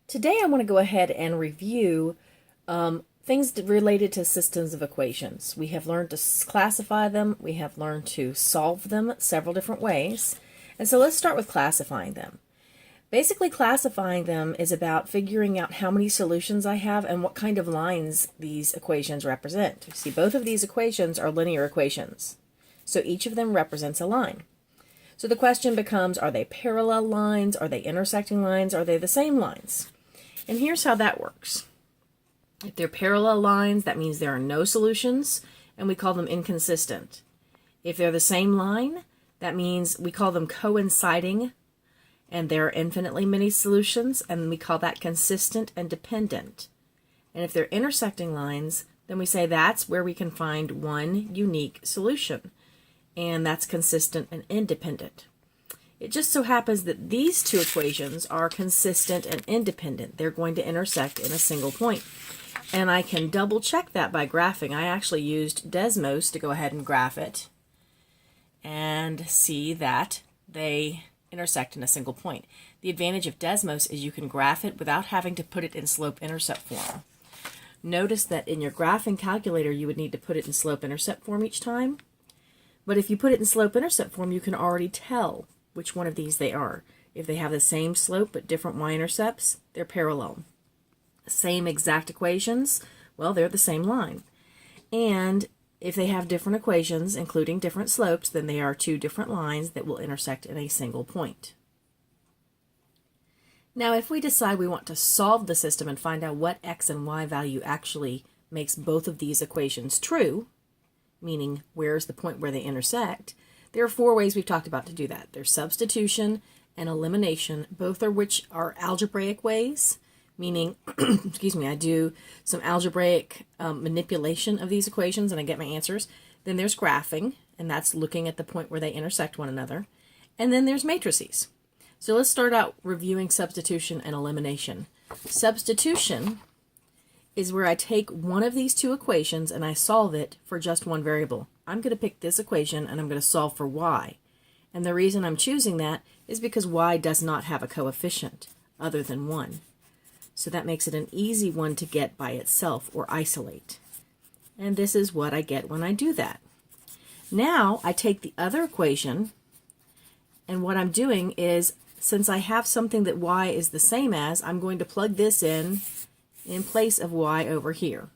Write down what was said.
Today I want to go ahead and review things related to systems of equations. We have learned to classify them, we have learned to solve them several different ways, and so let's start with classifying them. Basically, classifying them is about figuring out how many solutions I have and what kind of lines these equations represent. You see, both of these equations are linear equations, so each of them represents a line. So the question becomes, are they parallel lines? Are they intersecting lines? Are they the same lines? And here's how that works. If they're parallel lines, that means there are no solutions, and we call them inconsistent. If they're the same line, that means we call them coinciding, and there are infinitely many solutions, and we call that consistent and dependent. And if they're intersecting lines, then we say that's where we can find one unique solution, and that's consistent and independent. It just so happens that these two equations are consistent and independent. They're going to intersect in a single point. And I can double check that by graphing. I actually used Desmos to go ahead and graph it and see that they intersect in a single point. The advantage of Desmos is you can graph it without having to put it in slope-intercept form. Notice that in your graphing calculator you would need to put it in slope-intercept form each time. But if you put it in slope-intercept form, you can already tell which one of these they are. If they have the same slope but different y-intercepts, they're parallel. Same exact equations, well, they're the same line. And if they have different equations, including different slopes, then they are two different lines that will intersect in a single point. Now, if we decide we want to solve the system and find out what x and y value actually makes both of these equations true, meaning where's the point where they intersect, there are four ways we've talked about to do that. There's substitution and elimination, both of which are algebraic ways, meaning, excuse me, I do some algebraic manipulation of these equations and I get my answers. Then there's graphing, and that's looking at the point where they intersect one another. And then there's matrices. So let's start out reviewing substitution and elimination. Substitution is where I take one of these two equations and I solve it for just one variable. I'm going to pick this equation and I'm going to solve for y. And the reason I'm choosing that is because y does not have a coefficient other than 1. So that makes it an easy one to get by itself or isolate. And this is what I get when I do that. Now I take the other equation, and what I'm doing is, since I have something that y is the same as, I'm going to plug this in place of y over here.